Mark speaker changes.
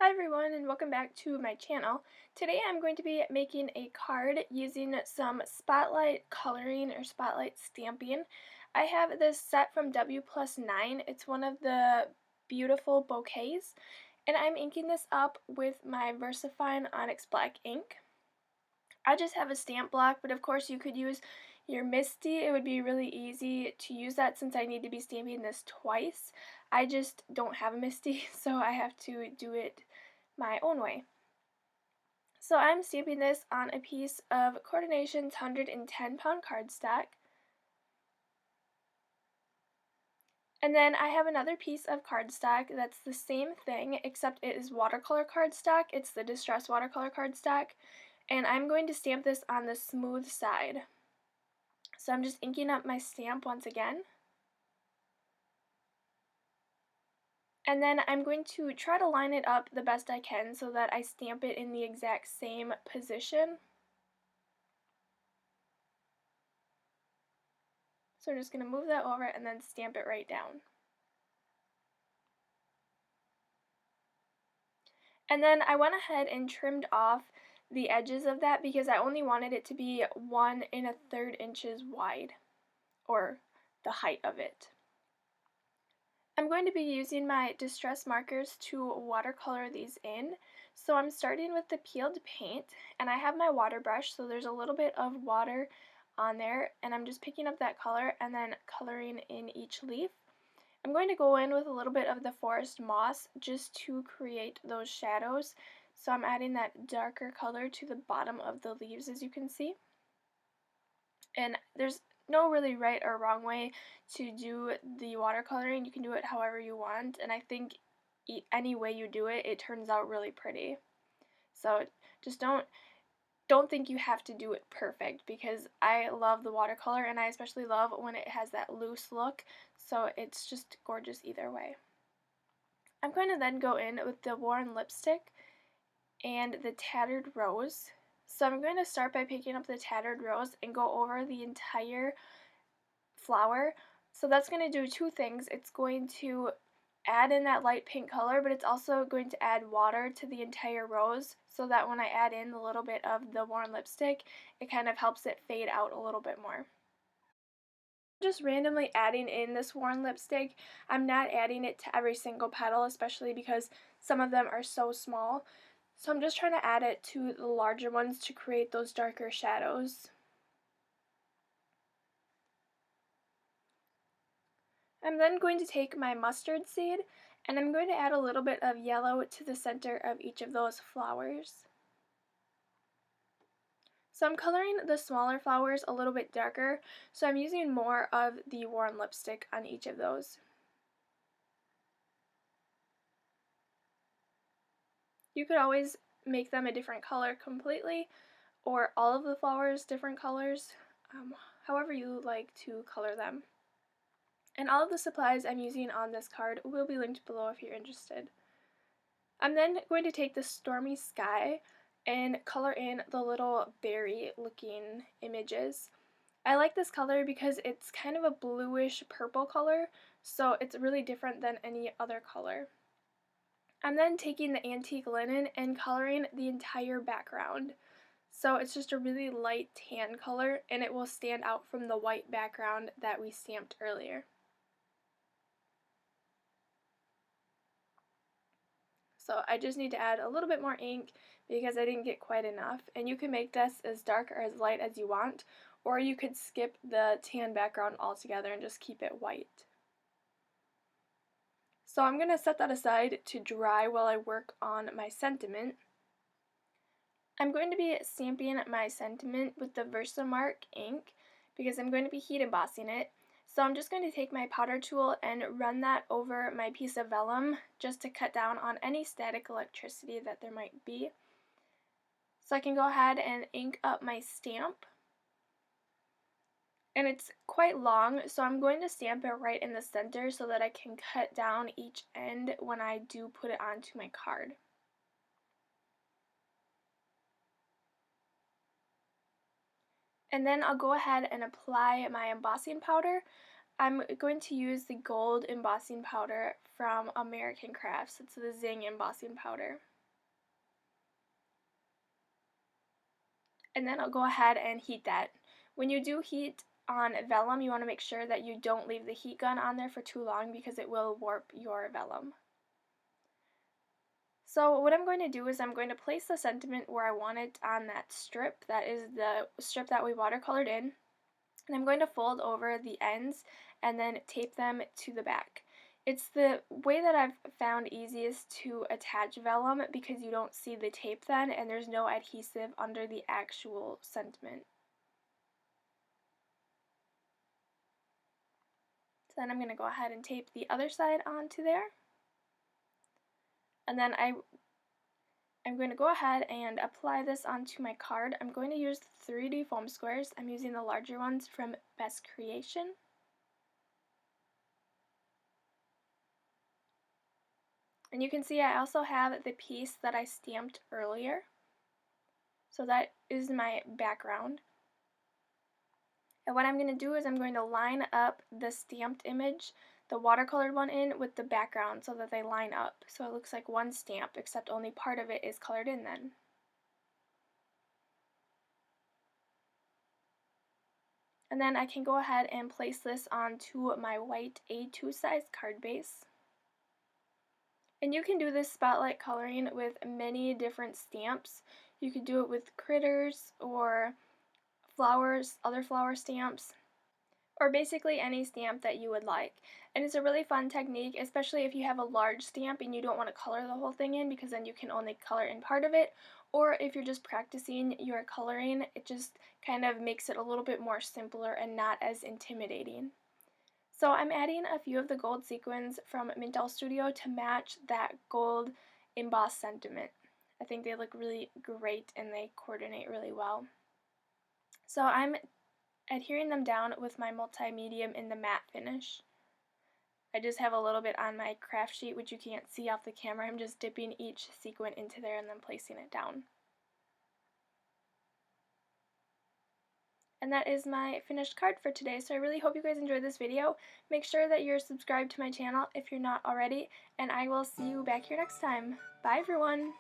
Speaker 1: Hi everyone and welcome back to my channel. Today I'm going to be making a card using some spotlight coloring or spotlight stamping. I have this set from W+9. It's one of the beautiful bouquets and I'm inking this up with my VersaFine Onyx Black ink. I just have a stamp block, but of course you could use your Misty. It would be really easy to use that since I need to be stamping this twice. I just don't have a Misty, so I have to do it my own way. So I'm stamping this on a piece of Coordination's 110-pound cardstock. And then I have another piece of cardstock that's the same thing, except it is watercolor cardstock. It's the Distress watercolor cardstock. And I'm going to stamp this on the smooth side. So I'm just inking up my stamp once again. And then I'm going to try to line it up the best I can so that I stamp it in the exact same position. So I'm just going to move that over and then stamp it right down. And then I went ahead and trimmed off the edges of that because I only wanted it to be 1 1/3 inches wide, or the height of it. I'm going to be using my Distress markers to watercolor these in. So I'm starting with the peeled paint, and I have my water brush, so there's a little bit of water on there, and I'm just picking up that color and then coloring in each leaf. I'm going to go in with a little bit of the forest moss just to create those shadows. So I'm adding that darker color to the bottom of the leaves, as you can see. And there's no really right or wrong way to do the watercoloring. You can do it however you want, and I think any way you do it, it turns out really pretty. So just don't think you have to do it perfect, because I love the watercolor and I especially love when it has that loose look, so it's just gorgeous either way. I'm going to then go in with the worn lipstick and the tattered rose. So I'm going to start by picking up the tattered rose and go over the entire flower. So that's going to do two things. It's going to add in that light pink color, but it's also going to add water to the entire rose so that when I add in a little bit of the worn lipstick, it kind of helps it fade out a little bit more. Just randomly adding in this worn lipstick. I'm not adding it to every single petal, especially because some of them are so small. So I'm just trying to add it to the larger ones to create those darker shadows. I'm then going to take my mustard seed and I'm going to add a little bit of yellow to the center of each of those flowers. So I'm coloring the smaller flowers a little bit darker, so I'm using more of the worn lipstick on each of those. You could always make them a different color completely, or all of the flowers different colors, however you like to color them. And all of the supplies I'm using on this card will be linked below if you're interested. I'm then going to take the Stormy Sky and color in the little berry looking images. I like this color because it's kind of a bluish purple color, so it's really different than any other color. I'm then taking the antique linen and coloring the entire background. So it's just a really light tan color and it will stand out from the white background that we stamped earlier. So I just need to add a little bit more ink because I didn't get quite enough. And you can make this as dark or as light as you want, or you could skip the tan background altogether and just keep it white. So I'm going to set that aside to dry while I work on my sentiment. I'm going to be stamping my sentiment with the Versamark ink because I'm going to be heat embossing it. So I'm just going to take my powder tool and run that over my piece of vellum just to cut down on any static electricity that there might be. So I can go ahead and ink up my stamp. And it's quite long, so I'm going to stamp it right in the center so that I can cut down each end when I do put it onto my card. And then I'll go ahead and apply my embossing powder. I'm going to use the gold embossing powder from American Crafts. It's the Zing embossing powder. and then I'll go ahead and heat that. When you do heat on vellum, you want to make sure that you don't leave the heat gun on there for too long because it will warp your vellum. So what I'm going to do is I'm going to place the sentiment where I want it on that strip. That is the strip that we watercolored in. And I'm going to fold over the ends and then tape them to the back. It's the way that I've found easiest to attach vellum because you don't see the tape then and there's no adhesive under the actual sentiment. So then I'm going to go ahead and tape the other side onto there. And then I'm going to go ahead and apply this onto my card. I'm going to use 3D foam squares. I'm using the larger ones from Best Creation. And you can see I also have the piece that I stamped earlier. So that is my background. And what I'm going to do is I'm going to line up the stamped image, the watercolored one, in with the background so that they line up. So it looks like one stamp, except only part of it is colored in then. And then I can go ahead and place this onto my white A2 size card base. And you can do this spotlight coloring with many different stamps. You could do it with critters or flowers, other flower stamps, or basically any stamp that you would like. And it's a really fun technique, especially if you have a large stamp and you don't want to color the whole thing in because then you can only color in part of it, or if you're just practicing your coloring, it just kind of makes it a little bit more simpler and not as intimidating. So I'm adding a few of the gold sequins from Mintel Studio to match that gold embossed sentiment. I think they look really great and they coordinate really well. So I'm adhering them down with my multi-medium in the matte finish. I just have a little bit on my craft sheet, which you can't see off the camera. I'm just dipping each sequin into there and then placing it down. And that is my finished card for today, so I really hope you guys enjoyed this video. Make sure that you're subscribed to my channel if you're not already, and I will see you back here next time. Bye everyone!